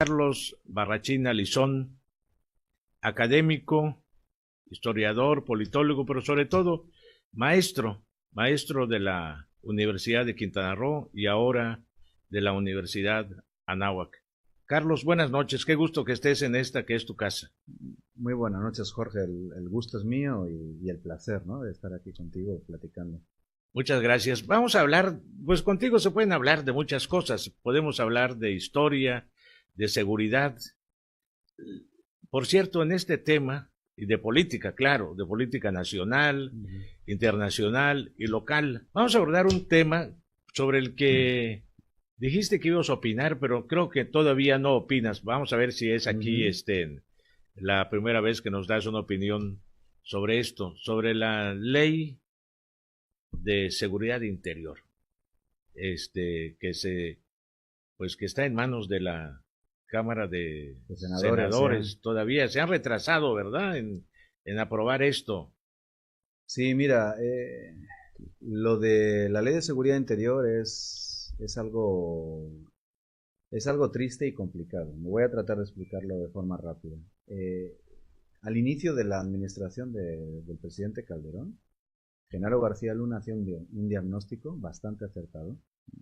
Carlos Barrachina Lizón, académico, historiador, politólogo, pero sobre todo maestro de la Universidad de Quintana Roo y ahora de la Universidad Anáhuac. Carlos, buenas noches, qué gusto que estés en esta que es tu casa. Muy buenas noches, Jorge. El gusto es mío y el placer, ¿no?, de estar aquí contigo platicando. Muchas gracias. Vamos a hablar, pues contigo se pueden hablar de muchas cosas. Podemos hablar de historia, de seguridad. Por cierto, en este tema, y de política, claro, de política nacional, internacional y local, vamos a abordar un tema sobre el que dijiste que ibas a opinar, pero creo que todavía no opinas. Vamos a ver si es aquí la primera vez que nos das una opinión sobre esto, sobre la ley de seguridad interior, que se, pues que está en manos de la Cámara de Los senadores, Senadores, todavía se han retrasado, ¿verdad?, en aprobar esto. sí, mira, lo de la ley de seguridad interior es algo triste y complicado. Me voy a tratar de explicarlo de forma rápida. Al inicio de la administración del presidente Calderón, Genaro García Luna hacía un diagnóstico bastante acertado,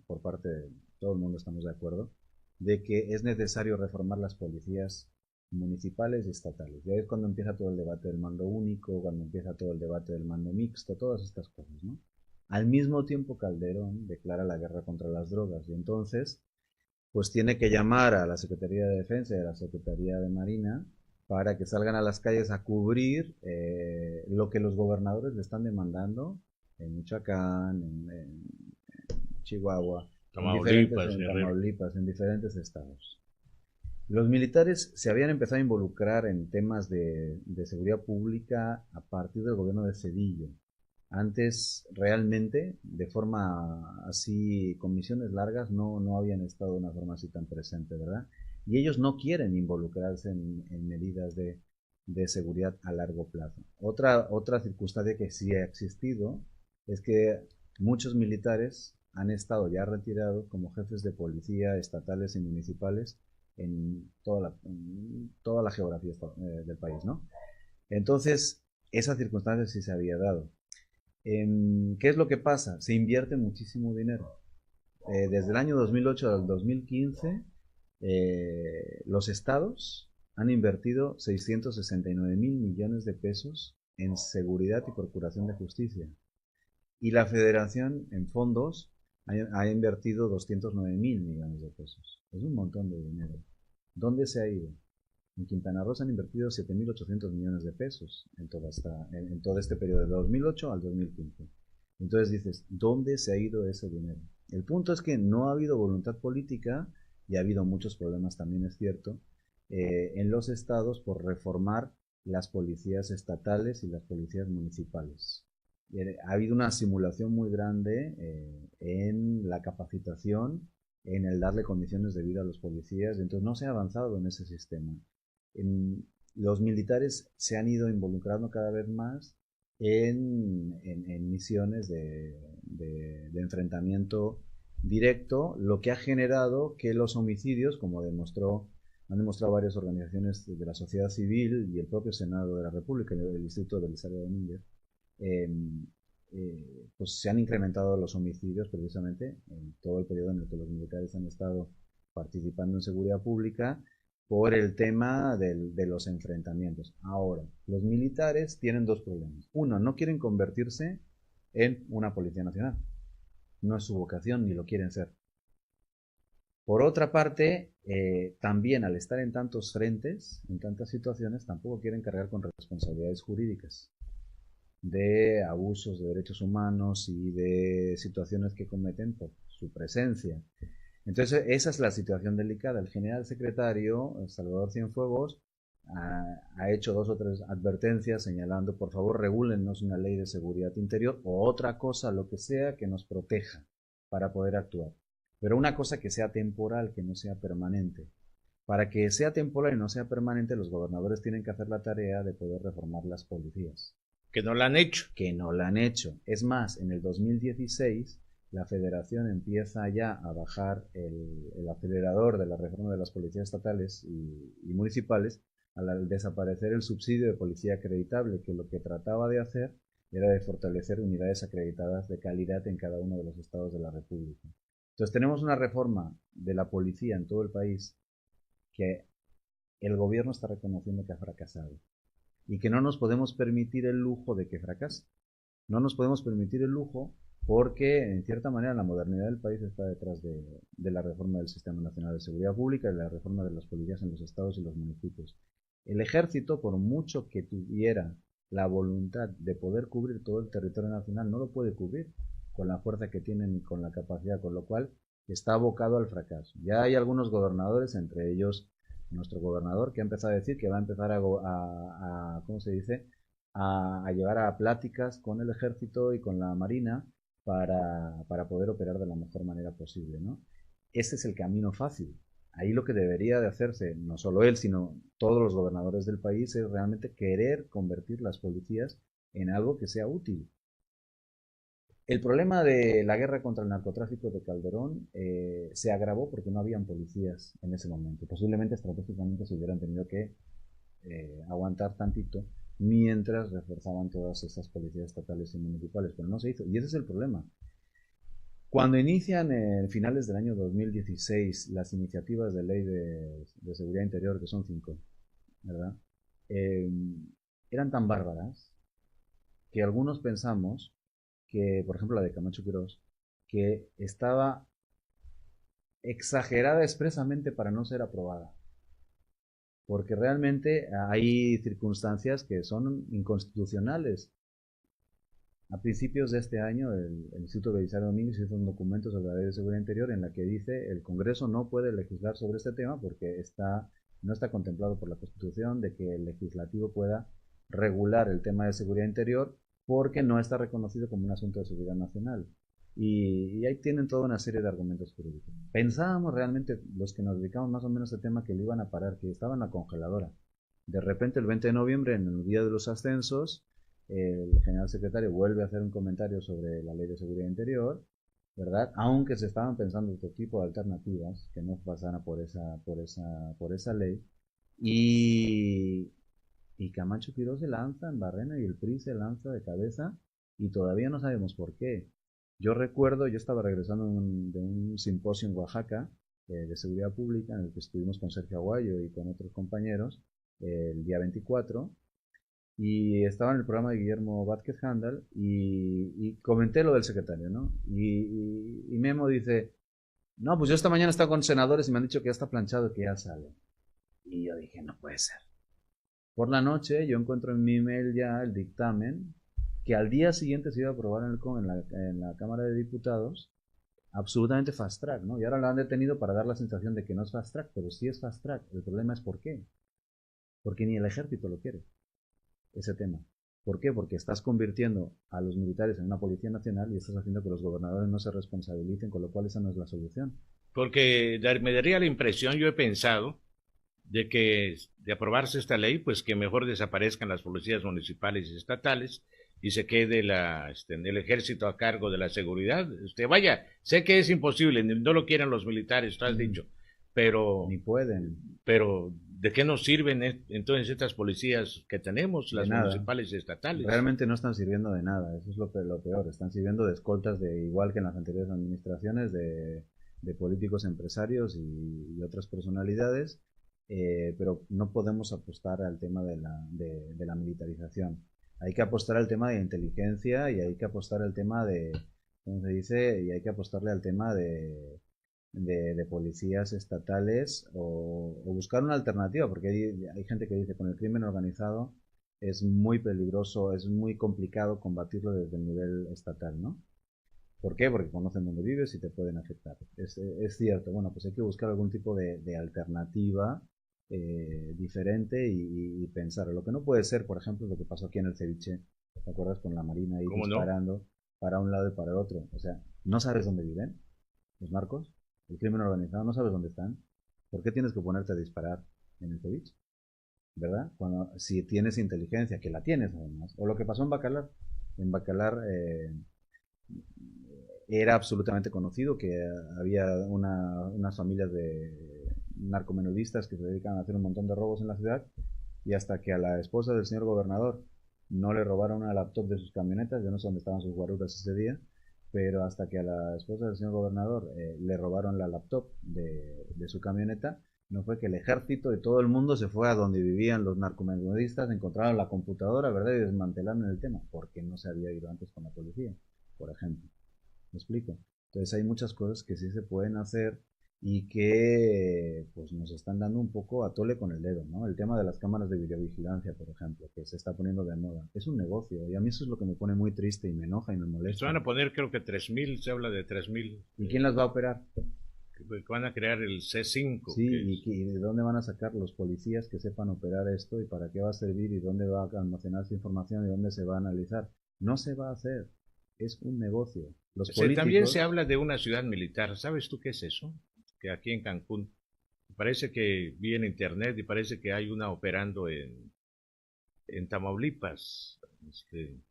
por parte de todo el mundo estamos de acuerdo, de que es necesario reformar las policías municipales y estatales. Y ahí es cuando empieza todo el debate del mando único, cuando empieza todo el debate del mando mixto, todas estas cosas, ¿no? Al mismo tiempo, Calderón declara la guerra contra las drogas y entonces pues tiene que llamar a la Secretaría de Defensa y a la Secretaría de Marina para que salgan a las calles a cubrir lo que los gobernadores le están demandando en Michoacán, en Chihuahua, Tamaulipas, en Guerrero. Tamaulipas, en diferentes estados. Los militares se habían empezado a involucrar en temas de seguridad pública a partir del gobierno de Cedillo. Antes, realmente, de forma así, con misiones largas, no habían estado de una forma así tan presente, ¿verdad? Y ellos no quieren involucrarse en medidas de seguridad a largo plazo. Otra circunstancia que sí ha existido es que muchos militares han estado ya retirados como jefes de policía estatales y municipales en toda la geografía del país, ¿no? Entonces, esa circunstancia sí se había dado. ¿Qué es lo que pasa? Se invierte muchísimo dinero. Desde el año 2008 al 2015, los estados han invertido 669 mil millones de pesos en seguridad y procuración de justicia. Y la federación en fondos ha invertido 209 mil millones de pesos. Es un montón de dinero. ¿Dónde se ha ido? En Quintana Roo se han invertido 7.800 millones de pesos en todo este periodo de 2008 al 2015. Entonces dices, ¿dónde se ha ido ese dinero? El punto es que no ha habido voluntad política y ha habido muchos problemas, también es cierto, en los estados por reformar las policías estatales y las policías municipales. Ha habido una simulación muy grande en la capacitación, en el darle condiciones de vida a los policías, entonces no se ha avanzado en ese sistema. Los militares se han ido involucrando cada vez más en misiones de enfrentamiento directo, lo que ha generado que los homicidios, como han demostrado varias organizaciones de la sociedad civil y el propio Senado de la República, el Instituto Belisario Domínguez, eh, pues se han incrementado los homicidios precisamente en todo el periodo en el que los militares han estado participando en seguridad pública por el tema de los enfrentamientos. Ahora, los militares tienen dos problemas. Uno, no quieren convertirse en una policía nacional. No es su vocación ni lo quieren ser. Por otra parte, también al estar en tantos frentes, en tantas situaciones, tampoco quieren cargar con responsabilidades jurídicas de abusos de derechos humanos y de situaciones que cometen por su presencia. Entonces, esa es la situación delicada. El general secretario, Salvador Cienfuegos, ha hecho 2 o 3 advertencias señalando, por favor, regúlennos una ley de seguridad interior o otra cosa, lo que sea, que nos proteja para poder actuar. Pero una cosa que sea temporal, que no sea permanente. Para que sea temporal y no sea permanente, los gobernadores tienen que hacer la tarea de poder reformar las policías. Que no la han hecho. Que no la han hecho. Es más, en el 2016 la Federación empieza ya a bajar el acelerador de la reforma de las policías estatales y municipales al desaparecer el subsidio de policía acreditable, que lo que trataba de hacer era de fortalecer unidades acreditadas de calidad en cada uno de los estados de la República. Entonces tenemos una reforma de la policía en todo el país que el gobierno está reconociendo que ha fracasado y que no nos podemos permitir el lujo de que fracase. No nos podemos permitir el lujo porque, en cierta manera, la modernidad del país está detrás de la reforma del Sistema Nacional de Seguridad Pública y de la reforma de las policías en los estados y los municipios. El ejército, por mucho que tuviera la voluntad de poder cubrir todo el territorio nacional, no lo puede cubrir con la fuerza que tienen y con la capacidad, con lo cual está abocado al fracaso. Ya hay algunos gobernadores, entre ellos nuestro gobernador, que ha empezado a decir que va a empezar ¿cómo se dice?, a llevar a pláticas con el ejército y con la marina para poder operar de la mejor manera posible, ¿no? Ese es el camino fácil. Ahí lo que debería de hacerse, no solo él, sino todos los gobernadores del país, es realmente querer convertir las policías en algo que sea útil. El problema de la guerra contra el narcotráfico de Calderón se agravó porque no habían policías en ese momento. Posiblemente estratégicamente se hubieran tenido que aguantar tantito mientras reforzaban todas esas policías estatales y municipales, pero no se hizo. Y ese es el problema. Cuando inician en finales del año 2016 las iniciativas de ley de seguridad interior, que son 5, ¿verdad? Eran tan bárbaras que algunos pensamos que, por ejemplo, la de Camacho Quirós, que estaba exagerada expresamente para no ser aprobada. Porque realmente hay circunstancias que son inconstitucionales. A principios de este año, el Instituto Belisario Domínguez hizo un documento sobre la Ley de Seguridad Interior en la que dice el Congreso no puede legislar sobre este tema porque no está contemplado por la Constitución de que el legislativo pueda regular el tema de seguridad interior porque no está reconocido como un asunto de seguridad nacional. Y ahí tienen toda una serie de argumentos jurídicos. Pensábamos realmente, los que nos dedicamos más o menos a este tema, que lo iban a parar, que estaba en la congeladora. De repente, el 20 de noviembre, en el día de los ascensos, el general secretario vuelve a hacer un comentario sobre la ley de seguridad interior, ¿verdad? Aunque se estaban pensando otro tipo de alternativas que no pasaran por esa ley. Y Camacho Quirós se lanza en Barrena y el PRI se lanza de cabeza y todavía no sabemos por qué. Yo recuerdo, yo estaba regresando de un simposio en Oaxaca de seguridad pública en el que estuvimos con Sergio Aguayo y con otros compañeros el día 24 y estaba en el programa de Guillermo Vázquez Handal y comenté lo del secretario, ¿no? Y Memo dice, no, pues yo esta mañana he estado con senadores y me han dicho que ya está planchado, que ya sale. Y yo dije, no puede ser. Por la noche yo encuentro en mi email ya el dictamen que al día siguiente se iba a aprobar en la Cámara de Diputados, absolutamente fast track, ¿no? Y ahora lo han detenido para dar la sensación de que no es fast track, pero sí es fast track. El problema es por qué. Porque ni el ejército lo quiere, ese tema. ¿Por qué? Porque estás convirtiendo a los militares en una policía nacional y estás haciendo que los gobernadores no se responsabilicen, con lo cual esa no es la solución. Porque me daría la impresión, yo he pensado, de que de aprobarse esta ley, pues que mejor desaparezcan las policías municipales y estatales y se quede el ejército a cargo de la seguridad. Vaya, sé que es imposible, no lo quieren los militares, tú has dicho, pero ni pueden. Pero ¿de qué nos sirven entonces estas policías que tenemos, las municipales y estatales? Realmente no están sirviendo de nada, eso es lo peor. Están sirviendo de escoltas, igual que en las anteriores administraciones, de políticos empresarios y otras personalidades. Pero no podemos apostar al tema de la militarización. Hay que apostar al tema de inteligencia y hay que apostar al tema ¿cómo se dice? Y hay que apostarle al tema de policías estatales o buscar una alternativa, porque hay gente que dice con el crimen organizado es muy peligroso, es muy complicado combatirlo desde el nivel estatal, ¿no? ¿Por qué? Porque conocen dónde vives y te pueden afectar. Es cierto, bueno, pues hay que buscar algún tipo de alternativa diferente y pensar. Lo que no puede ser, por ejemplo, lo que pasó aquí en el ceviche, ¿te acuerdas? Con la Marina ahí disparando para un lado y para el otro. O sea, no sabes dónde viven los narcos, el crimen organizado, no sabes dónde están. ¿Por qué tienes que ponerte a disparar en el ceviche? ¿Verdad? Si tienes inteligencia, que la tienes además. O lo que pasó en Bacalar. En Bacalar era absolutamente conocido que había unas familias de narcomenudistas que se dedican a hacer un montón de robos en la ciudad, y hasta que a la esposa del señor gobernador no le robaron una laptop de sus camionetas, yo no sé dónde estaban sus guaruras ese día, pero hasta que a la esposa del señor gobernador le robaron la laptop de su camioneta, no fue que el ejército de todo el mundo se fue a donde vivían los narcomenudistas, encontraron la computadora, ¿verdad? Y desmantelaron el tema, porque no se había ido antes con la policía, por ejemplo. ¿Me explico? Entonces hay muchas cosas que sí se pueden hacer y que pues nos están dando un poco a tole con el dedo, ¿no? El tema de las cámaras de videovigilancia, por ejemplo, que se está poniendo de moda. Es un negocio y a mí eso es lo que me pone muy triste y me enoja y me molesta. Se van a poner creo que 3,000, se habla de 3,000. ¿Y quién las va a operar? Que van a crear el C5. Sí, y de dónde van a sacar los policías que sepan operar esto y para qué va a servir y dónde va a almacenarse información y dónde se va a analizar. No se va a hacer. Es un negocio. Los políticos... También se habla de una ciudad militar. ¿Sabes tú qué es eso? Que aquí en Cancún, parece que vi en internet y parece que hay una operando en Tamaulipas.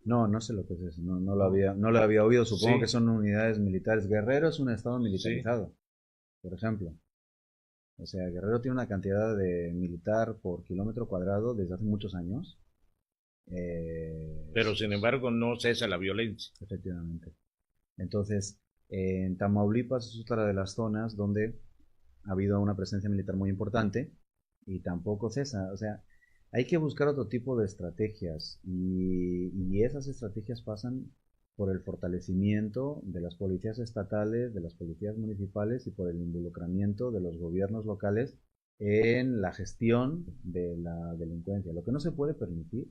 No sé lo que es eso, no lo había oído, supongo sí. que son unidades militares. Guerrero es un estado militarizado, sí, por ejemplo. O sea, Guerrero tiene una cantidad de militar por kilómetro cuadrado desde hace muchos años. Pero sin embargo no cesa la violencia. Efectivamente. Entonces, en Tamaulipas es otra de las zonas donde ha habido una presencia militar muy importante y tampoco cesa. O sea, hay que buscar otro tipo de estrategias y esas estrategias pasan por el fortalecimiento de las policías estatales, de las policías municipales y por el involucramiento de los gobiernos locales en la gestión de la delincuencia. Lo que no se puede permitir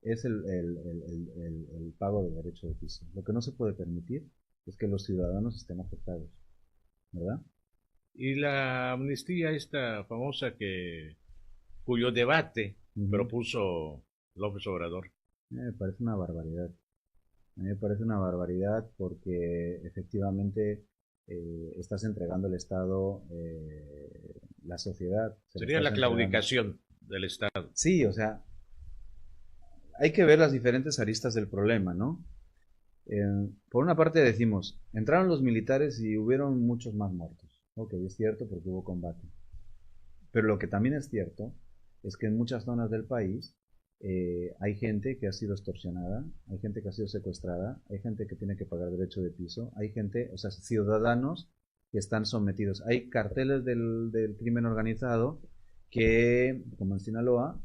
es el pago de derecho de piso. Lo que no se puede permitir es que los ciudadanos estén afectados, ¿verdad? Y la amnistía esta famosa cuyo debate propuso López Obrador. Me parece una barbaridad. A mí me parece una barbaridad porque efectivamente estás entregando el Estado, la sociedad. Sería la claudicación del Estado. Sí, o sea, hay que ver las diferentes aristas del problema, ¿no? Por una parte decimos, entraron los militares y hubieron muchos más muertos. Ok, es cierto porque hubo combate. Pero lo que también es cierto es que en muchas zonas del país hay gente que ha sido extorsionada, hay gente que ha sido secuestrada, hay gente que tiene que pagar derecho de piso, hay gente, o sea, ciudadanos que están sometidos. Hay carteles del crimen organizado que, como en Sinaloa,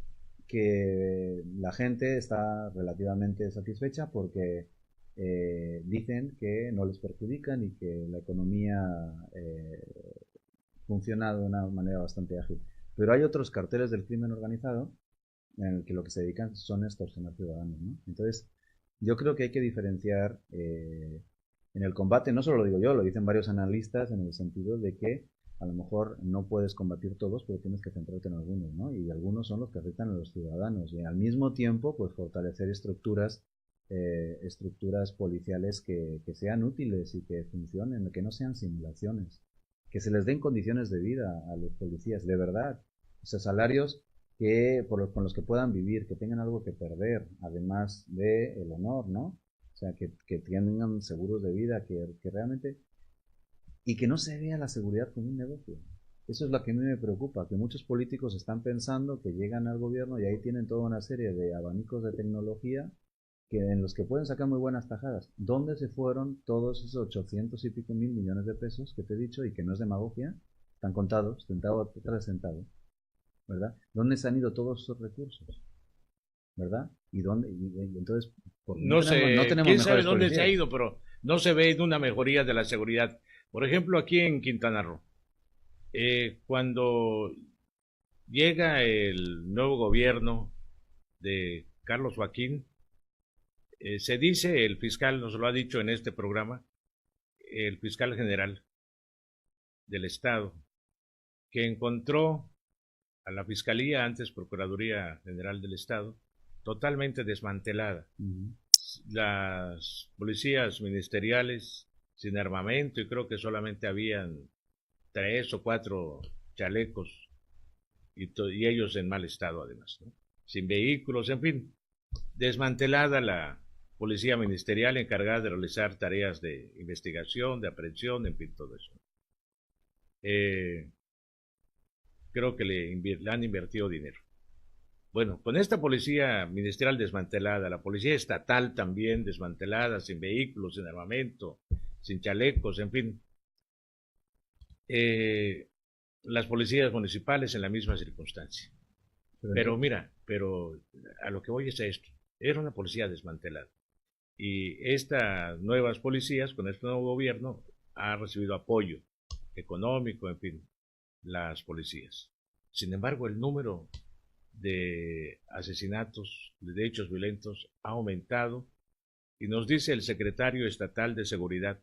que la gente está relativamente satisfecha porque dicen que no les perjudican y que la economía funciona de una manera bastante ágil. Pero hay otros carteles del crimen organizado en el que lo que se dedican son a extorsionar ciudadanos, ¿no? Entonces, yo creo que hay que diferenciar en el combate, no solo lo digo yo, lo dicen varios analistas en el sentido de que a lo mejor no puedes combatir todos, pero tienes que centrarte en algunos, ¿no? Y algunos son los que afectan a los ciudadanos. Y al mismo tiempo, pues fortalecer estructuras policiales que sean útiles y que funcionen, que no sean simulaciones, que se les den condiciones de vida a los policías, de verdad. O sea, salarios con los que puedan vivir, que tengan algo que perder, además de el honor, ¿no? O sea, que tengan seguros de vida, que realmente... Y que no se vea la seguridad como un negocio. Eso es lo que a mí me preocupa, que muchos políticos están pensando que llegan al gobierno y ahí tienen toda una serie de abanicos de tecnología en los que pueden sacar muy buenas tajadas. ¿Dónde se fueron todos esos 800 y pico mil millones de pesos que te he dicho y que no es demagogia? Están contados, centavo tras centavo, ¿verdad? ¿Dónde se han ido todos esos recursos? ¿Verdad? ¿Y dónde? Y entonces, no tenemos quién sabe dónde policías. Se ha ido, pero no se ve una mejoría de la seguridad. Por ejemplo, aquí en Quintana Roo, cuando llega el nuevo gobierno de Carlos Joaquín, se dice, el fiscal nos lo ha dicho en este programa, el fiscal general del Estado, que encontró a la Fiscalía, antes Procuraduría General del Estado, totalmente desmantelada. Las policías ministeriales sin armamento, y creo que solamente habían 3 o 4 chalecos, y ellos en mal estado además, ¿no? Sin vehículos, en fin, desmantelada la policía ministerial encargada de realizar tareas de investigación, de aprehensión, en fin, todo eso. Creo que le han invertido dinero. Bueno, con esta policía ministerial desmantelada, la policía estatal también desmantelada, sin vehículos, sin armamento, sin chalecos, en fin, las policías municipales en la misma circunstancia. Pero mira, pero a lo que voy es a esto. Era una policía desmantelada. Y estas nuevas policías, con este nuevo gobierno, ha recibido apoyo económico, en fin, las policías. Sin embargo, el número de asesinatos, de hechos violentos, ha aumentado. Y nos dice el secretario estatal de Seguridad,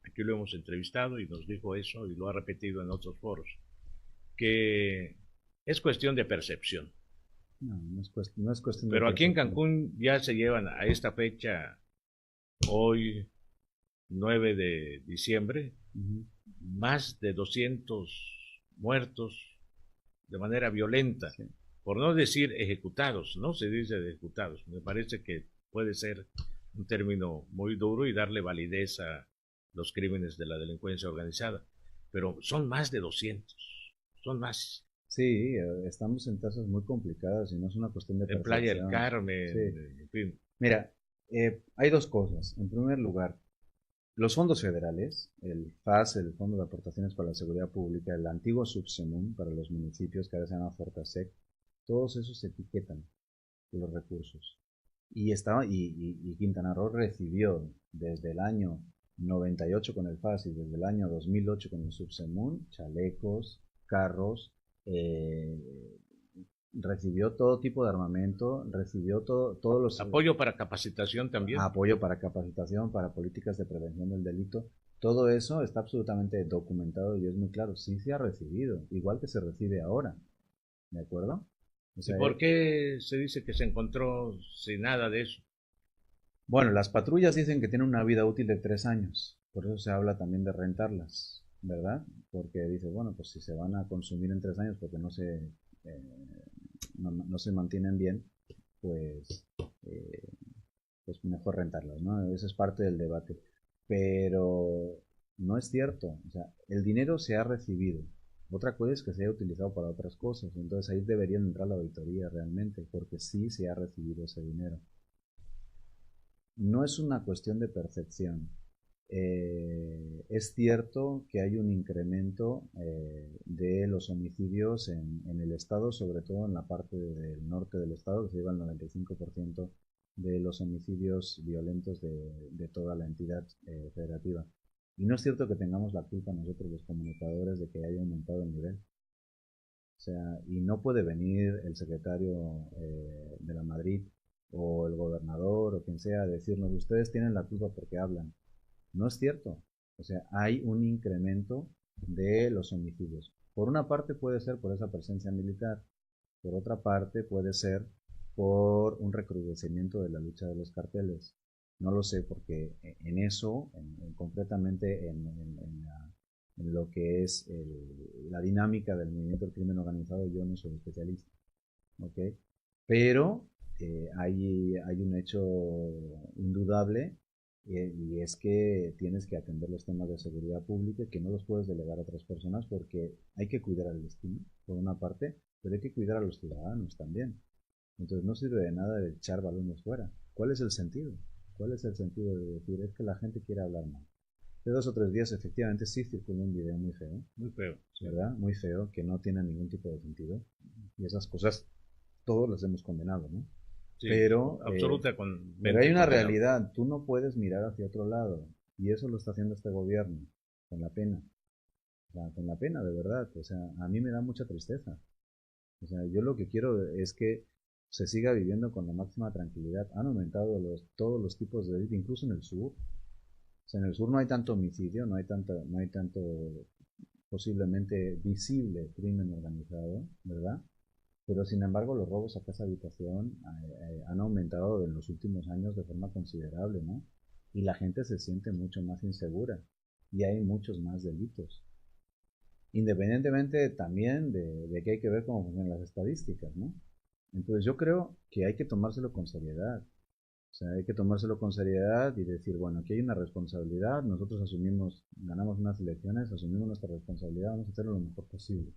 aquí lo hemos entrevistado y nos dijo eso y lo ha repetido en otros foros, que es cuestión de percepción. No es cuestión de Pero aquí en percepción. Cancún ya se llevan a esta fecha, hoy 9 de diciembre, más de 200 muertos de manera violenta, Sí. por no decir ejecutados, no se dice ejecutados, me parece que puede ser un término muy duro y darle validez a los crímenes de la delincuencia organizada, pero son más de 200, son más. Sí, estamos en tasas muy complicadas y no es una cuestión de En Playa del percepción. Carmen, Sí. en fin. Mira, hay dos cosas. En primer lugar, los fondos federales, el FAS, el Fondo de Aportaciones para la Seguridad Pública, el antiguo Subsemun para los municipios, que ahora se llama Fortasec, todos esos se etiquetan los recursos. Y Quintana Roo recibió desde el año 98 con el FAS y desde el año 2008 con el Subsemun, chalecos, carros, recibió todo tipo de armamento, recibió todos los... Apoyo para capacitación también. Apoyo para capacitación, para políticas de prevención del delito. Todo eso está absolutamente documentado y es muy claro. Sí se ha recibido, igual que se recibe ahora. ¿De acuerdo? O sea, ¿Y por qué se dice que se encontró sin nada de eso? bueno, las patrullas dicen que tienen una vida útil de 3 años. Por eso se habla también de rentarlas, ¿verdad? Porque dice, bueno, pues si se van a consumir en 3 años porque no se mantienen bien, pues, pues mejor rentarlas, ¿no? Ese es parte del debate. Pero no es cierto. O sea, el dinero se ha recibido. Otra cosa es que se haya utilizado para otras cosas. Entonces ahí deberían entrar la auditoría realmente, porque sí se ha recibido ese dinero. No es una cuestión de percepción. Es cierto que hay un incremento de los homicidios en el estado, sobre todo en la parte del norte del estado, que se lleva el 95% de los homicidios violentos de toda la entidad federativa. Y no es cierto que tengamos la culpa nosotros los comunicadores de que haya aumentado el nivel. O sea, y no puede venir el secretario de la Madrid o el gobernador o quien sea a decirnos, ustedes tienen la culpa porque hablan. No es cierto. O sea, hay un incremento de los homicidios. Por una parte puede ser por esa presencia militar, por otra parte puede ser por un recrudecimiento de la lucha de los carteles. No lo sé porque en eso, concretamente en lo que es la dinámica del movimiento del crimen organizado, yo no soy especialista. ¿Okay? Pero hay un hecho indudable y es que tienes que atender los temas de seguridad pública que no los puedes delegar a otras personas porque hay que cuidar al destino, por una parte, pero hay que cuidar a los ciudadanos también. Entonces no sirve de nada de echar balones fuera. ¿Cuál es el sentido? ¿Cuál es el sentido de decir es que la gente quiere hablar mal? Hace 2 o 3 días efectivamente sí circuló un video muy feo, ¿verdad? Muy feo, que no tiene ningún tipo de sentido. Y esas cosas todos las hemos condenado, ¿no? sí, pero hay una realidad, tú no puedes mirar hacia otro lado y eso lo está haciendo este gobierno con la pena, con la pena de verdad, o sea, a mí me da mucha tristeza, o sea, yo lo que quiero es que se siga viviendo con la máxima tranquilidad. Han aumentado todos los tipos de delito, incluso en el sur. O sea, en el sur no hay tanto homicidio, no hay tanto posiblemente visible crimen organizado, ¿verdad? Pero sin embargo los robos a casa habitación han aumentado en los últimos años de forma considerable, ¿no? Y la gente se siente mucho más insegura y hay muchos más delitos. Independientemente también de que hay que ver cómo funcionan las estadísticas, ¿no? Entonces yo creo que hay que tomárselo con seriedad. O sea, hay que tomárselo con seriedad y decir, bueno, aquí hay una responsabilidad, nosotros asumimos, ganamos unas elecciones, asumimos nuestra responsabilidad, vamos a hacerlo lo mejor posible.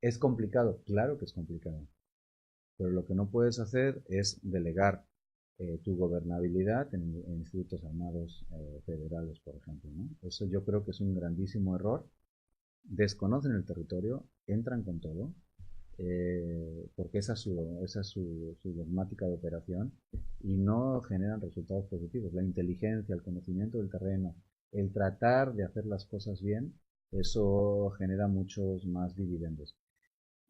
¿Es complicado? Claro que es complicado. Pero lo que no puedes hacer es delegar tu gobernabilidad en institutos armados federales, por ejemplo, ¿no? Eso yo creo que es un grandísimo error. Desconocen el territorio, entran con todo, porque esa es su dogmática de operación, y no generan resultados positivos. La inteligencia, el conocimiento del terreno, el tratar de hacer las cosas bien, eso genera muchos más dividendos.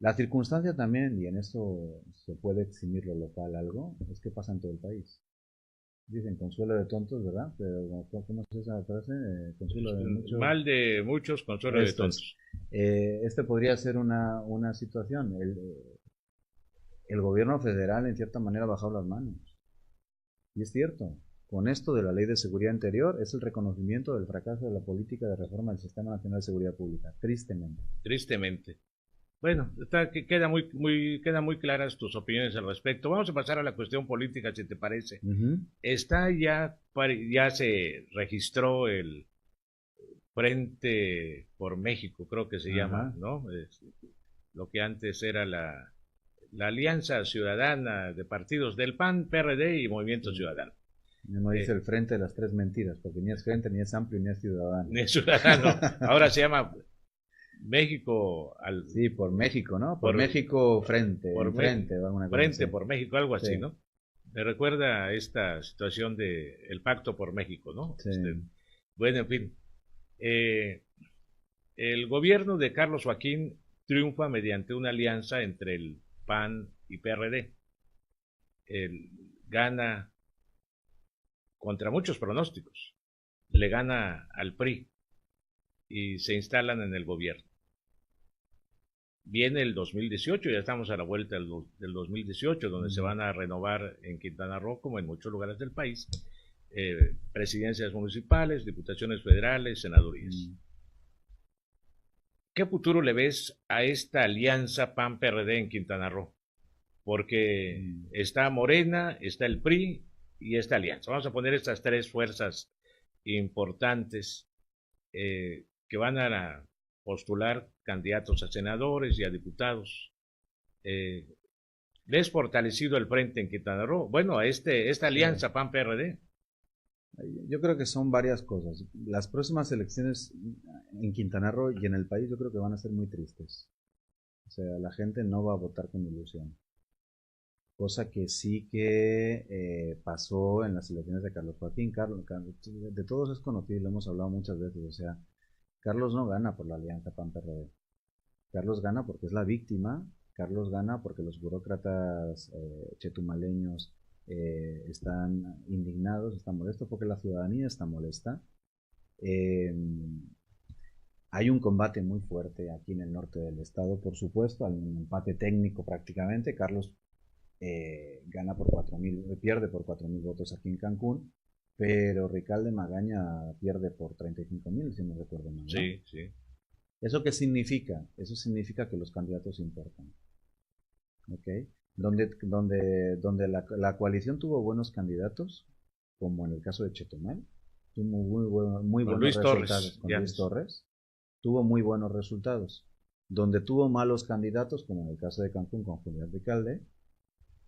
La circunstancia también, y en eso se puede eximir lo local algo, es que pasa en todo el país. Dicen consuelo de tontos, ¿verdad? Pero ¿cómo es esa frase? Consuelo de muchos. Mal de muchos, consuelo de Esto es. tontos. Este podría ser una situación. El gobierno federal, en cierta manera, ha bajado las manos. Y es cierto. Con esto de la Ley de Seguridad Interior es el reconocimiento del fracaso de la política de reforma del Sistema Nacional de Seguridad Pública. Tristemente. Tristemente. Bueno, quedan muy claras tus opiniones al respecto. Vamos a pasar a la cuestión política, si te parece. Está ya se registró el Frente por México, creo que se llama, ¿no? Es lo que antes era la Alianza Ciudadana de Partidos del PAN, PRD y Movimiento Ciudadano. No dice el Frente de las Tres Mentiras, porque ni es Frente, ni es Amplio, ni es Ciudadano. Ni es Ciudadano. Ahora se llama México sí, por México, ¿no? Por México Frente, por Frente, alguna Frente por México, algo así, sí. ¿No? Me recuerda esta situación de el Pacto por México, ¿no? Sí. Bueno, en fin. El gobierno de Carlos Joaquín triunfa mediante una alianza entre el PAN y PRD. Gana contra muchos pronósticos. Le gana al PRI y se instalan en el gobierno. Viene el 2018, ya estamos a la vuelta del 2018, donde se van a renovar en Quintana Roo, como en muchos lugares del país, presidencias municipales, diputaciones federales, senadurías. ¿Qué futuro le ves a esta alianza PAN-PRD en Quintana Roo? Porque está Morena, está el PRI y esta alianza. Vamos a poner estas tres fuerzas importantes que van a postular candidatos a senadores y a diputados. ¿Les fortalecido el frente en Quintana Roo? Bueno, a esta alianza PAN-PRD. Yo creo que son varias cosas. Las próximas elecciones en Quintana Roo y en el país yo creo que van a ser muy tristes. O sea, la gente no va a votar con ilusión. Cosa que sí que pasó en las elecciones de Carlos Joaquín. Carlos, de todos es conocido, lo hemos hablado muchas veces. O sea, Carlos no gana por la alianza PAN-PRD. Carlos gana porque es la víctima. Carlos gana porque los burócratas chetumaleños están indignados, están molestos, porque la ciudadanía está molesta. Hay un combate muy fuerte aquí en el norte del estado, por supuesto, hay un empate técnico prácticamente. Carlos gana por 4,000, pierde por 4,000 votos aquí en Cancún, pero Ricalde Magaña pierde por 35,000, si no recuerdo mal, ¿no? Sí, sí. ¿Eso qué significa? Eso significa que los candidatos importan. ¿Ok? Donde la coalición tuvo buenos candidatos, como en el caso de Chetumal, tuvo muy buenos resultados con Luis Torres, tuvo muy buenos resultados. Donde tuvo malos candidatos, como en el caso de Cancún con Julián Ricalde,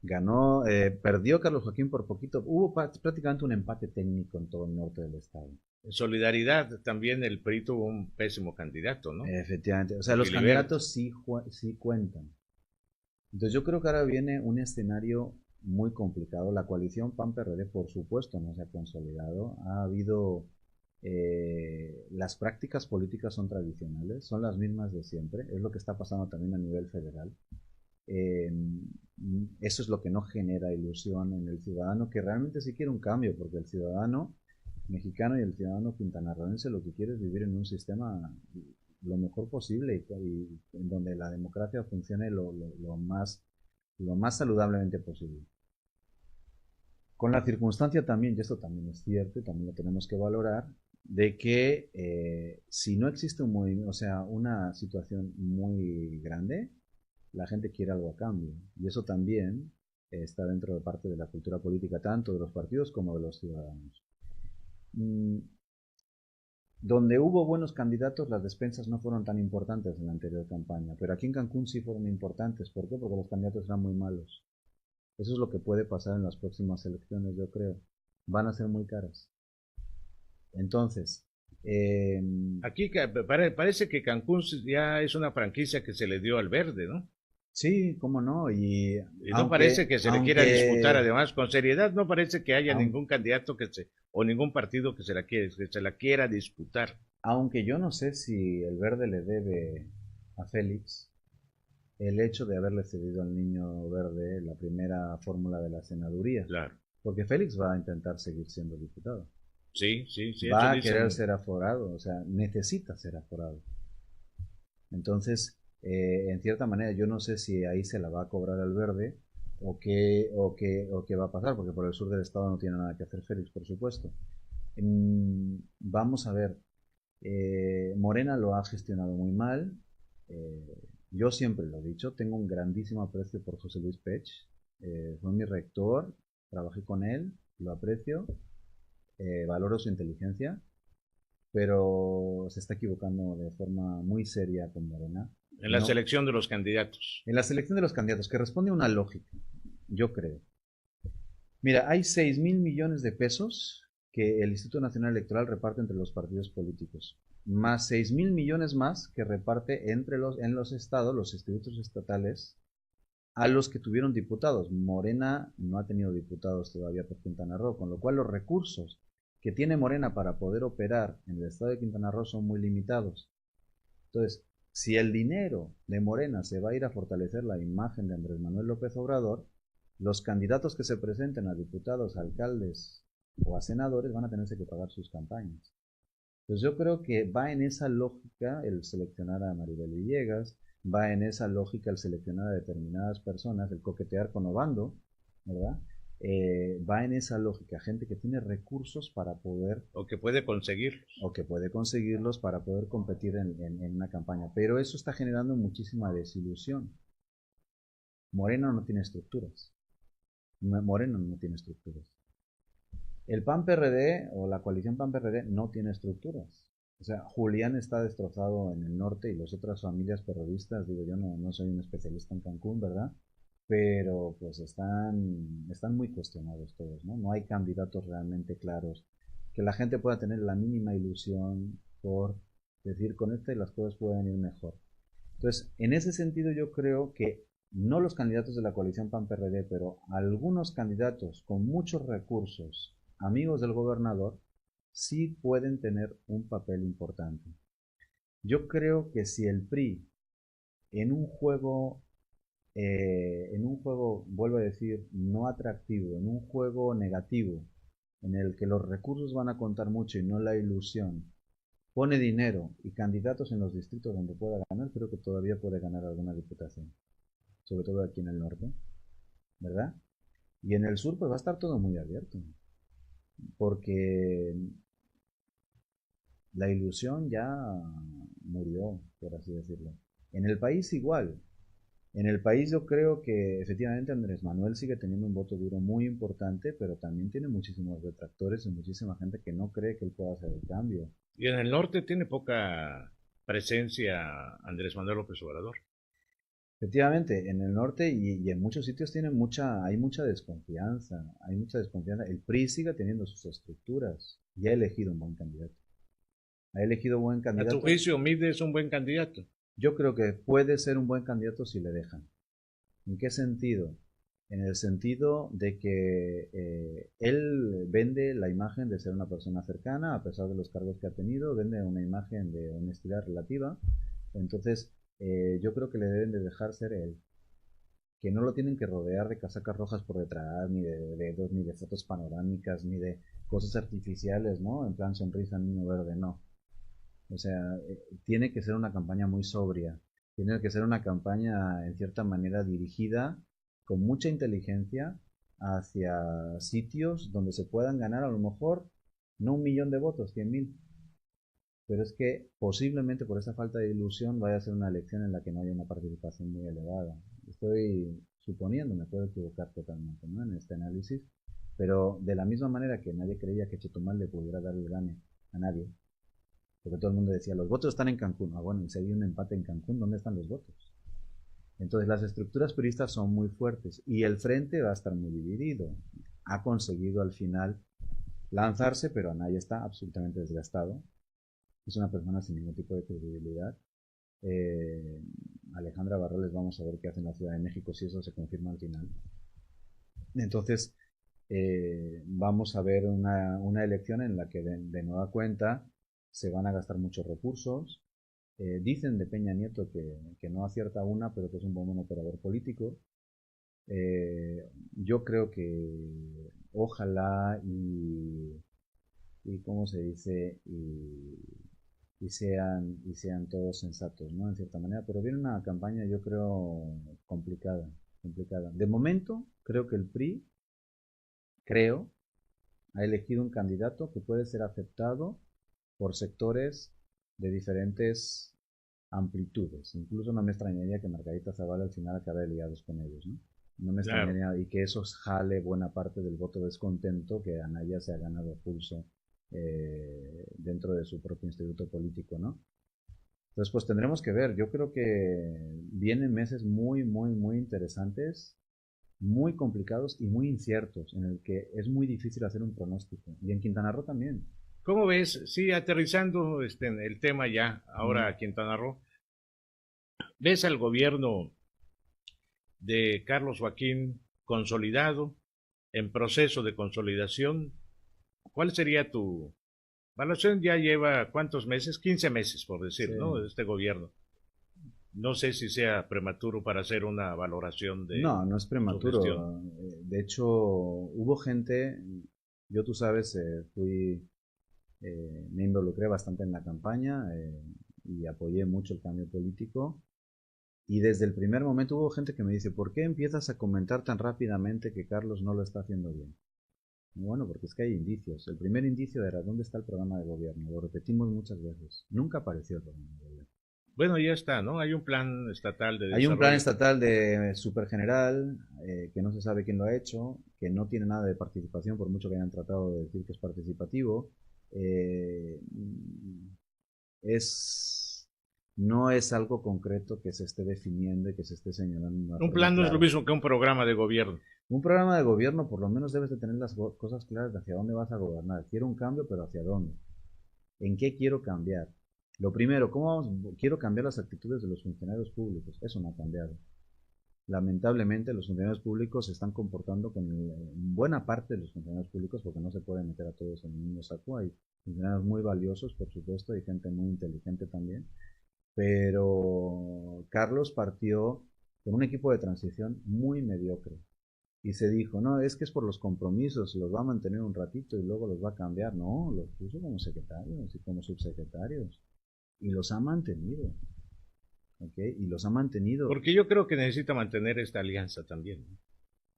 ganó, perdió Carlos Joaquín por poquito. Hubo prácticamente un empate técnico en todo el norte del estado. En Solidaridad también el PRI tuvo un pésimo candidato, ¿no? Efectivamente, o sea, los candidatos sí cuentan. Entonces yo creo que ahora viene un escenario muy complicado. La coalición PAN-PRD, por supuesto, no se ha consolidado. Ha habido... las prácticas políticas son tradicionales, son las mismas de siempre. Es lo que está pasando también a nivel federal. Eso es lo que no genera ilusión en el ciudadano, que realmente sí quiere un cambio, porque el ciudadano mexicano y el ciudadano quintanarroense lo que quiere es vivir en un sistema lo mejor posible y en donde la democracia funcione lo más saludablemente posible. Con la circunstancia también, y esto también es cierto y también lo tenemos que valorar, de que si no existe un movimiento, o sea, una situación muy grande, la gente quiere algo a cambio. Y eso también está dentro de parte de la cultura política, tanto de los partidos como de los ciudadanos. Donde hubo buenos candidatos, las despensas no fueron tan importantes en la anterior campaña, pero aquí en Cancún sí fueron importantes. ¿Por qué? Porque los candidatos eran muy malos. Eso es lo que puede pasar en las próximas elecciones, yo creo. Van a ser muy caras. Entonces, Aquí parece que Cancún ya es una franquicia que se le dio al Verde, ¿no? sí, cómo no, Y no parece que se le quiera disputar, aunque, además, con seriedad, no parece que haya ningún candidato o ningún partido que se la quiera disputar. aunque yo no sé si el Verde le debe a Félix el hecho de haberle cedido al Niño Verde la primera fórmula de la senaduría, Claro. porque Félix va a intentar seguir siendo diputado. Sí, sí, sí, eso Va a querer dicen. ser aforado, o sea, necesita ser aforado. Entonces, en cierta manera, yo no sé si ahí se la va a cobrar al Verde o qué va a pasar, porque por el sur del estado no tiene nada que hacer Félix, por supuesto. Vamos a ver, Morena lo ha gestionado muy mal. Yo siempre lo he dicho, tengo un grandísimo aprecio por José Luis Pech. Fue mi rector, trabajé con él, lo aprecio, valoro su inteligencia, pero se está equivocando de forma muy seria con Morena. En la No, selección de los candidatos. en la selección de los candidatos, que responde a una lógica, yo creo. Mira, hay 6.000 millones de pesos que el Instituto Nacional Electoral reparte entre los partidos políticos, más 6.000 millones más que reparte en los estados, los institutos estatales, a los que tuvieron diputados. Morena no ha tenido diputados todavía por Quintana Roo, con lo cual los recursos que tiene Morena para poder operar en el estado de Quintana Roo son muy limitados. Entonces, si el dinero de Morena se va a ir a fortalecer la imagen de Andrés Manuel López Obrador, los candidatos que se presenten a diputados, alcaldes o a senadores van a tenerse que pagar sus campañas. Entonces yo creo que va en esa lógica el seleccionar a Maribel Villegas, va en esa lógica el seleccionar a determinadas personas, el coquetear con Obando, ¿verdad? Va en esa lógica, gente que tiene recursos para poder, O que puede conseguirlos. o que puede conseguirlos para poder competir en una campaña. Pero eso está generando muchísima desilusión. Moreno no tiene estructuras. Moreno no tiene estructuras. El PAN-PRD o la coalición PAN-PRD no tiene estructuras. O sea, Julián está destrozado en el norte y las otras familias terroristas, digo yo no soy un especialista en Cancún, ¿verdad? Pero pues están muy cuestionados todos, ¿no? No hay candidatos realmente claros, que la gente pueda tener la mínima ilusión por decir con este las cosas pueden ir mejor. Entonces, en ese sentido yo creo que no los candidatos de la coalición PAN-PRD, pero algunos candidatos con muchos recursos, amigos del gobernador, sí pueden tener un papel importante. Yo creo que si el PRI en un juego, vuelvo a decir, no atractivo, en un juego negativo, en el que los recursos van a contar mucho y no la ilusión, pone dinero y candidatos en los distritos donde pueda ganar, creo que todavía puede ganar alguna diputación, sobre todo aquí en el norte, ¿verdad? Y en el sur pues va a estar todo muy abierto, porque la ilusión ya murió, por así decirlo. En el país igual. En el país yo creo que efectivamente Andrés Manuel sigue teniendo un voto duro muy importante, pero también tiene muchísimos detractores y muchísima gente que no cree que él pueda hacer el cambio. Y en el norte tiene poca presencia Andrés Manuel López Obrador. Efectivamente, en el norte y en muchos sitios hay mucha desconfianza, hay mucha desconfianza. El PRI sigue teniendo sus estructuras y ha elegido un buen candidato. Ha elegido buen A tu candidato. juicio, Mide es un buen candidato. Yo creo que puede ser un buen candidato si le dejan. ¿En qué sentido? En el sentido de que él vende la imagen de ser una persona cercana, a pesar de los cargos que ha tenido, vende una imagen de honestidad relativa. Entonces, yo creo que le deben de dejar ser él. Que no lo tienen que rodear de casacas rojas por detrás, ni de dedos, ni de fotos panorámicas, ni de cosas artificiales, ¿no? En plan sonrisa niño verde, no. O sea, tiene que ser una campaña muy sobria, tiene que ser una campaña en cierta manera dirigida con mucha inteligencia hacia sitios donde se puedan ganar a lo mejor no 1 millón de votos, 100.000. Pero es que posiblemente por esa falta de ilusión vaya a ser una elección en la que no haya una participación muy elevada. Estoy suponiendo, me puedo equivocar totalmente, ¿no?, en este análisis, pero de la misma manera que nadie creía que Chetumal le pudiera dar el gane a nadie, porque todo el mundo decía, los votos están en Cancún. Ah, bueno, y si hay un empate en Cancún, ¿dónde están los votos? Entonces las estructuras priistas son muy fuertes y el frente va a estar muy dividido. Ha conseguido al final lanzarse, pero Anaya está absolutamente desgastado. Es una persona sin ningún tipo de credibilidad. Eh, Alejandra Barrales, vamos a ver qué hace en la Ciudad de México si eso se confirma al final. Entonces, vamos a ver una elección en la que de nueva cuenta se van a gastar muchos recursos. Dicen de Peña Nieto que no acierta una, pero que es un buen operador político. Yo creo que ojalá y ¿cómo se dice? Y sean todos sensatos, ¿no? En cierta manera, pero viene una campaña, yo creo, complicada, complicada. De momento, creo que el PRI, ha elegido un candidato que puede ser aceptado por sectores de diferentes amplitudes. Incluso no me extrañaría que Margarita Zavala al final acabe liados con ellos, ¿no? No me Claro. extrañaría, y que eso jale buena parte del voto descontento que Anaya se ha ganado pulso dentro de su propio instituto político, ¿no? Entonces, pues tendremos que ver. Yo creo que vienen meses muy, muy, muy interesantes, muy complicados y muy inciertos, en el que es muy difícil hacer un pronóstico. Y en Quintana Roo también. ¿Cómo ves? Sí, aterrizando en el tema ya, ahora Mm. a Quintana Roo, ¿ves al gobierno de Carlos Joaquín consolidado, en proceso de consolidación? ¿Cuál sería tu evaluación? Ya lleva cuántos meses, 15 meses por decir, ¿no? Sí. De este gobierno. No sé si sea prematuro para hacer una valoración de No, no es su gestión. prematuro. De hecho, hubo gente, yo tú sabes, me involucré bastante en la campaña y apoyé mucho el cambio político. Y desde el primer momento hubo gente que me dice, ¿por qué empiezas a comentar tan rápidamente que Carlos no lo está haciendo bien? Y bueno, porque es que hay indicios. El primer indicio era, ¿dónde está el programa de gobierno? Lo repetimos muchas veces. Nunca apareció el programa de gobierno. Bueno, ya está, ¿no? Hay un plan estatal de Hay un plan desarrollo. estatal de supergeneral que no se sabe quién lo ha hecho, que no tiene nada de participación, por mucho que hayan tratado de decir que es participativo. Eh, es, no es algo concreto que se esté definiendo y que se esté señalando de una Un forma plan no es lo clara. mismo que un programa de gobierno. Un programa de gobierno por lo menos debes de tener las cosas claras de hacia dónde vas a gobernar. Quiero un cambio, pero ¿hacia dónde? ¿En qué quiero cambiar? Lo primero, quiero cambiar las actitudes de los funcionarios públicos. Eso no ha cambiado. Lamentablemente los funcionarios públicos se están comportando con buena parte de los funcionarios públicos, porque no se puede meter a todos en el mismo saco. Hay funcionarios muy valiosos, por supuesto, y gente muy inteligente también, pero Carlos partió con un equipo de transición muy mediocre y se dijo, no, es que es por los compromisos, los va a mantener un ratito y luego los va a cambiar. No, los puso como secretarios y como subsecretarios y los ha mantenido, ¿ok? Y los ha mantenido, Porque yo creo que necesita mantener esta alianza también, ¿no?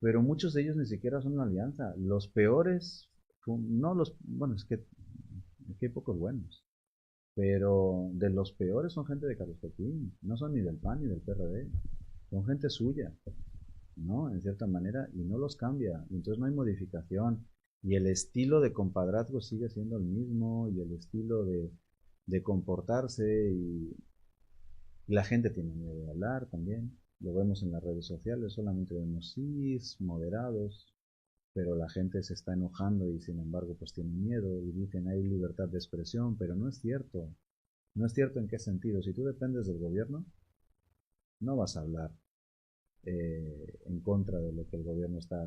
pero muchos de ellos ni siquiera son una alianza. Los peores, no los, bueno, es que hay pocos buenos, pero de los peores son gente de Carlos Joaquín, no son ni del PAN ni del PRD, son gente suya, ¿no? En cierta manera, y no los cambia, y entonces no hay modificación, y el estilo de compadrazgo sigue siendo el mismo, y el estilo de comportarse, y la gente tiene miedo de hablar también. Lo vemos en las redes sociales, solamente vemos sí moderados, pero la gente se está enojando y sin embargo pues tiene miedo y dicen hay libertad de expresión, pero no es cierto. No es cierto en qué sentido. Si tú dependes del gobierno, no vas a hablar en contra de lo que el gobierno está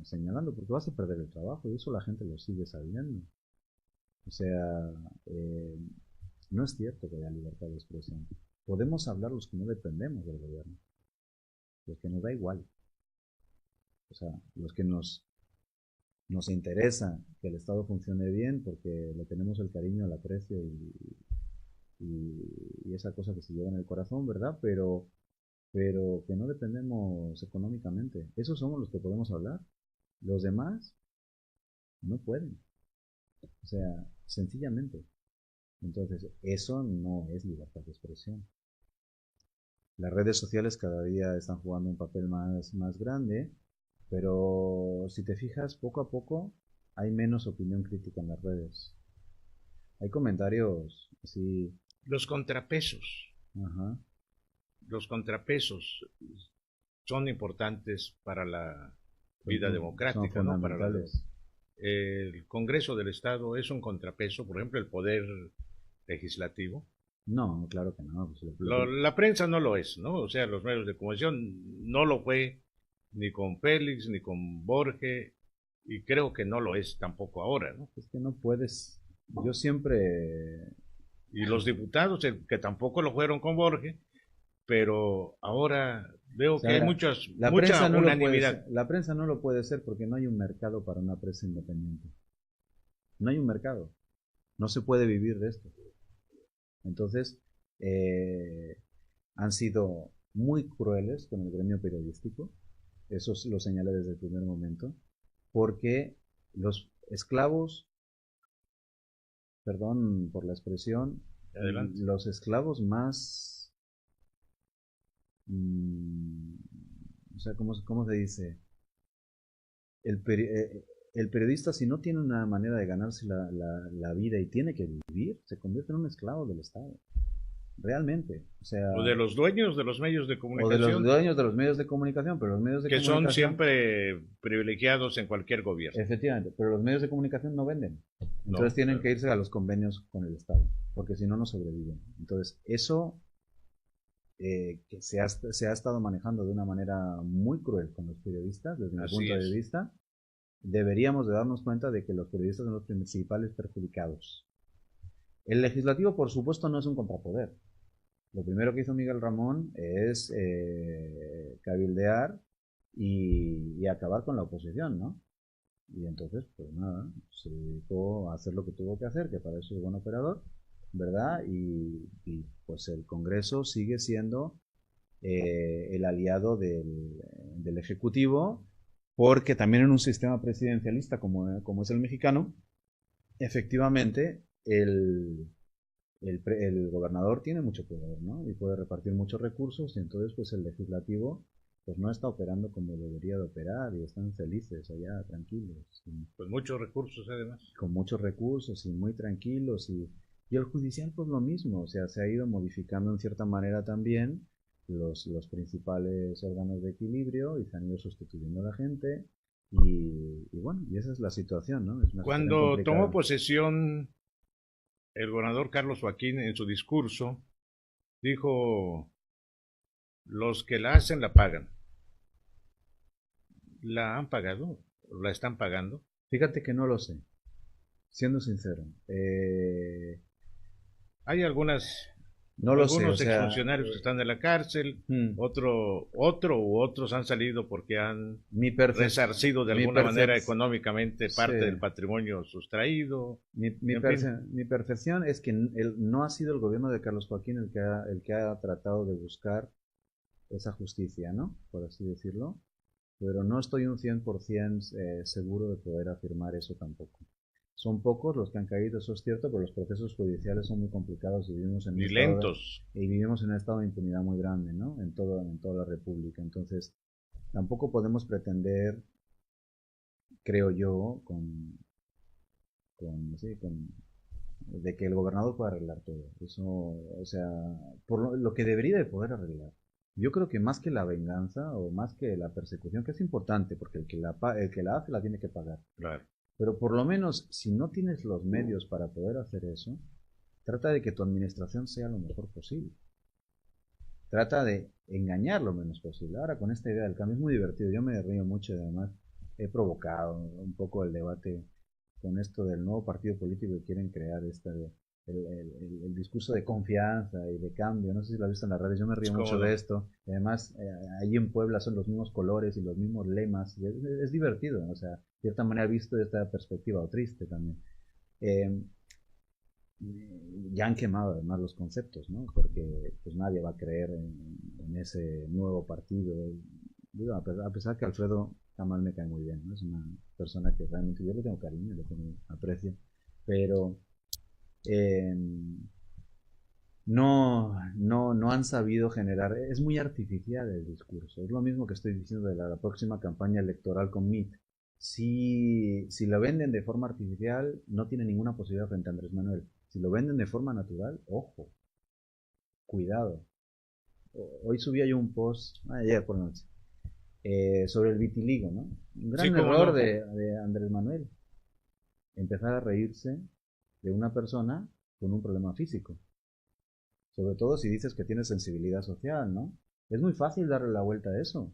señalando, porque vas a perder el trabajo y eso la gente lo sigue sabiendo. O sea, eh, no es cierto que haya libertad de expresión. Podemos hablar los que no dependemos del gobierno, los que nos da igual, o sea, los que nos interesa que el Estado funcione bien porque le tenemos el cariño, el aprecio y esa cosa que se lleva en el corazón, ¿verdad? Pero que no dependemos económicamente. Esos somos los que podemos hablar. Los demás no pueden. O sea, sencillamente. Entonces, eso no es libertad de expresión. Las redes sociales cada día están jugando un papel más grande, pero si te fijas, poco a poco hay menos opinión crítica en las redes. Hay comentarios así. Los contrapesos. Ajá. Los contrapesos son importantes para la vida Son democrática, ¿no? fundamentales. El Congreso del Estado es un contrapeso, por ejemplo, el poder legislativo. No, claro que no. Pues La prensa no lo es, ¿no? O sea, los medios de comunicación no lo fue ni con Félix, ni con Borges, y creo que no lo es tampoco ahora, ¿no? Es que no puedes. Yo siempre. Y los diputados, que tampoco lo fueron con Borges, pero ahora veo O sea, que hay mira, mucha unanimidad. la prensa no lo puede ser porque no hay un mercado para una prensa independiente. No hay un mercado. No se puede vivir de esto. Entonces, han sido muy crueles con el gremio periodístico. Eso lo señalé desde el primer momento. Porque los esclavos, perdón por la expresión, Adelante. los esclavos más, mmm, o sea, ¿cómo se dice? El, peri el, periodista, si no tiene una manera de ganarse la vida y tiene que vivir, se convierte en un esclavo del Estado. Realmente. O sea, O de los dueños de los medios de o de los comunicación, dueños de los medios de comunicación, pero los medios de que son comunicación, siempre privilegiados en cualquier gobierno. efectivamente, pero los medios de comunicación no venden. Entonces No, tienen claro. que irse a los convenios con el Estado, porque si no, no sobreviven. Entonces, eso que se ha estado manejando de una manera muy cruel con los periodistas, desde mi Así punto de es. vista, deberíamos de darnos cuenta de que los periodistas son los principales perjudicados. El legislativo, por supuesto, no es un contrapoder. Lo primero que hizo Miguel Ramón es cabildear y acabar con la oposición, ¿no? Y entonces, pues nada, se dedicó a hacer lo que tuvo que hacer, que para eso es buen operador, ¿verdad? Y pues el Congreso sigue siendo el aliado del Ejecutivo, porque también en un sistema presidencialista como es el mexicano, efectivamente el gobernador tiene mucho poder, ¿no? Y puede repartir muchos recursos y entonces pues el legislativo pues no está operando como debería de operar y están felices allá, tranquilos. Pues muchos recursos además. Con muchos recursos y muy tranquilos y el judicial pues lo mismo, o sea, se ha ido modificando en cierta manera también los principales órganos de equilibrio y se han ido sustituyendo a la gente y bueno, y esa es la situación, ¿no? Es una situación Cuando tomó complicada. posesión el gobernador Carlos Joaquín en su discurso, dijo, los que la hacen la pagan. ¿La han pagado? ¿La están pagando? Fíjate que no lo sé, siendo sincero. Hay No lo sé, o algunos sea, exfuncionarios que están en la cárcel, hmm, otro u otros han salido porque han mi, percep resarcido de mi, alguna percep manera económicamente sí, parte del patrimonio sustraído, en fin. mi percepción es que no ha sido el gobierno de Carlos Joaquín el que ha tratado de buscar esa justicia, ¿no? Por así decirlo. Pero no estoy un 100% seguro de poder afirmar eso tampoco. Son pocos los que han caído, eso es cierto, pero los procesos judiciales son muy complicados y Y lentos. vivimos en un estado de impunidad muy grande, ¿no? En toda la República. Entonces, tampoco podemos pretender, creo yo, sí, de que el gobernador pueda arreglar todo. Eso, o sea, por lo que debería de poder arreglar. Yo creo que más que la venganza o más que la persecución, que es importante, porque el que la hace la tiene que pagar. Claro. Pero por lo menos, si no tienes los medios para poder hacer eso, trata de que tu administración sea lo mejor posible. Trata de engañar lo menos posible. Ahora con esta idea del cambio es muy divertido. Yo me río mucho y además he provocado un poco el debate con esto del nuevo partido político que quieren crear, el discurso de confianza y de cambio. No sé si lo has visto en las redes, yo me río mucho No? de esto. Además, allí en Puebla son los mismos colores y los mismos lemas. Es divertido, o sea, de cierta manera visto de esta perspectiva, o triste también. Eh, ya han quemado además los conceptos, ¿no? Porque pues nadie va a creer en ese nuevo partido. Digo, a pesar que Alfredo Tamal me cae muy bien, ¿no? Es una persona que realmente yo le tengo cariño, le tengo aprecio, pero eh, no han sabido generar, es muy artificial el discurso. Es lo mismo que estoy diciendo de la próxima campaña electoral con MIT. Si lo venden de forma artificial, no tiene ninguna posibilidad frente a Andrés Manuel. Si lo venden de forma natural, ojo, cuidado. Hoy subía yo un post, ayer por noche, sobre el vitiligo, ¿no? Un gran error no. de Andrés Manuel. Empezar a reírse de una persona con un problema físico. Sobre todo si dices que tienes sensibilidad social, ¿no? Es muy fácil darle la vuelta a eso.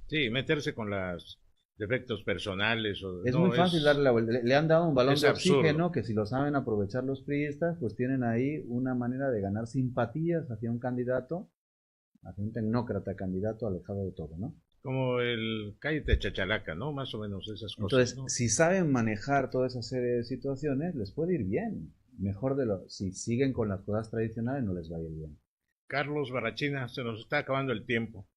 Sí, meterse con los defectos personales. Es muy fácil darle la vuelta. Le han dado un balón de oxígeno que si lo saben aprovechar los priistas, pues tienen ahí una manera de ganar simpatías hacia un candidato, hacia un tecnócrata candidato alejado de todo, ¿no? Como el cállate chachalaca, ¿no? Más o menos esas cosas. Entonces, ¿no? Si saben manejar toda esa serie de situaciones, les puede ir bien. Mejor si siguen con las cosas tradicionales, no les va a ir bien. Carlos Barrachina, se nos está acabando el tiempo.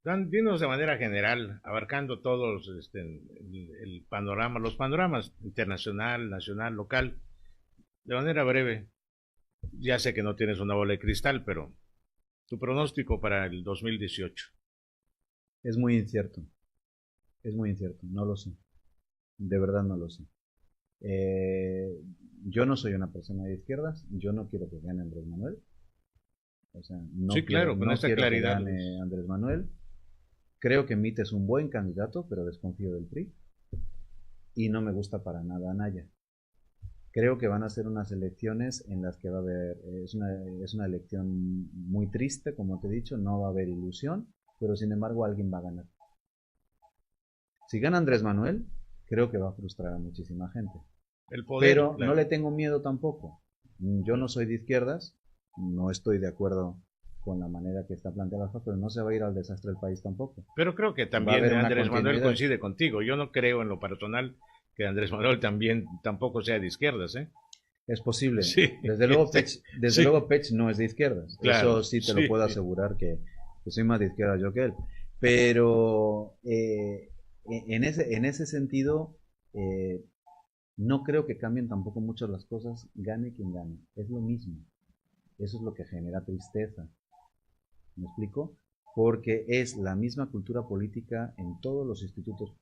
Dinos de manera general, abarcando todos el panorama, los panoramas internacional, nacional, local, de manera breve. Ya sé que no tienes una bola de cristal, pero tu pronóstico para el 2018. Es muy incierto, no lo sé, de verdad no lo sé. Yo no soy una persona de izquierdas, yo no quiero que gane Andrés Manuel. O sea, no sí, claro, con esa claridad. Que gane Andrés Manuel. Creo que Mit es un buen candidato, pero desconfío del PRI. Y no me gusta para nada Anaya. Creo que van a ser unas elecciones en las que va a haber, es una elección muy triste, como te he dicho, no va a haber ilusión, pero sin embargo alguien va a ganar. Si gana Andrés Manuel, creo que va a frustrar a muchísima gente. El poder, pero claro. No le tengo miedo tampoco. Yo no soy de izquierdas, no estoy de acuerdo con la manera que está planteada la cosa, pero no se va a ir al desastre el país tampoco. Pero creo que también Andrés Manuel coincide contigo. Yo no creo en lo personal que Andrés Manuel tampoco sea de izquierdas, ¿eh? Es posible. Sí. Desde luego Pech no es de izquierdas. Claro, eso sí te lo puedo asegurar que soy más de izquierdas yo que él. Pero en ese sentido no creo que cambien tampoco mucho las cosas, gane quien gane. Es lo mismo. Eso es lo que genera tristeza. ¿Me explico? Porque es la misma cultura política en todos los institutos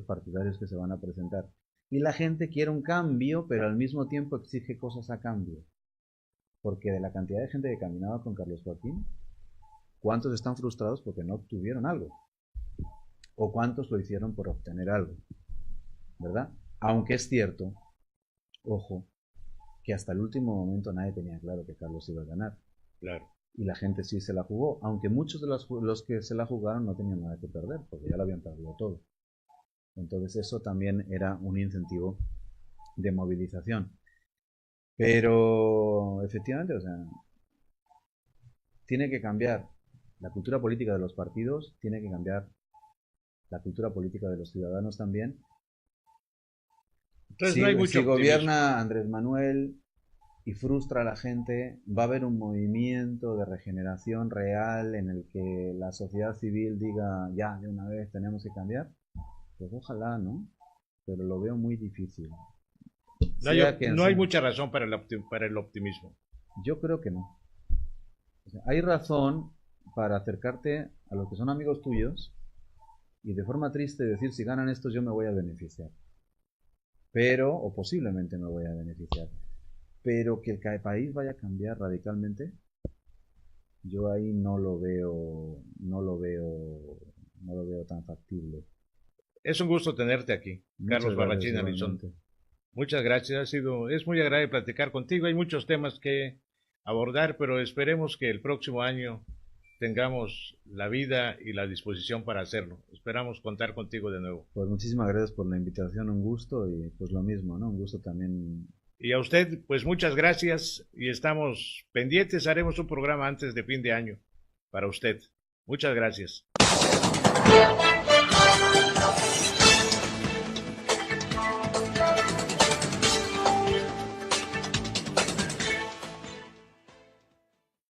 partidarios que se van a presentar. Y la gente quiere un cambio, pero al mismo tiempo exige cosas a cambio. Porque de la cantidad de gente que caminaba con Carlos Joaquín, ¿cuántos están frustrados porque no obtuvieron algo? ¿O cuántos lo hicieron por obtener algo? ¿Verdad? Aunque es cierto, ojo, que hasta el último momento nadie tenía claro que Carlos iba a ganar. Claro. Y la gente sí se la jugó, aunque muchos de los que se la jugaron no tenían nada que perder, porque ya lo habían perdido todo. Entonces eso también era un incentivo de movilización. Pero efectivamente, o sea, tiene que cambiar la cultura política de los partidos, tiene que cambiar la cultura política de los ciudadanos también. Entonces, no hay mucho si gobierna Andrés Manuel y frustra a la gente, va a haber un movimiento de regeneración real en el que la sociedad civil diga, ya, de una vez tenemos que cambiar. Pues ojalá, ¿no? Pero lo veo muy difícil. No hay mucha razón para el optimismo. Yo creo que no. O sea, hay razón para acercarte a los que son amigos tuyos y de forma triste decir, si ganan estos yo me voy a beneficiar. Pero, o posiblemente me voy a beneficiar. Pero que el país vaya a cambiar radicalmente, yo ahí no lo veo tan factible. Es un gusto tenerte aquí, Carlos Barrachina Lizón. Muchas gracias, es muy agradable platicar contigo. Hay muchos temas que abordar, pero esperemos que el próximo año tengamos la vida y la disposición para hacerlo. Esperamos contar contigo de nuevo. Pues muchísimas gracias por la invitación, un gusto, y pues lo mismo, ¿no? Un gusto también. Y a usted, pues muchas gracias y estamos pendientes, haremos un programa antes de fin de año para usted. Muchas gracias.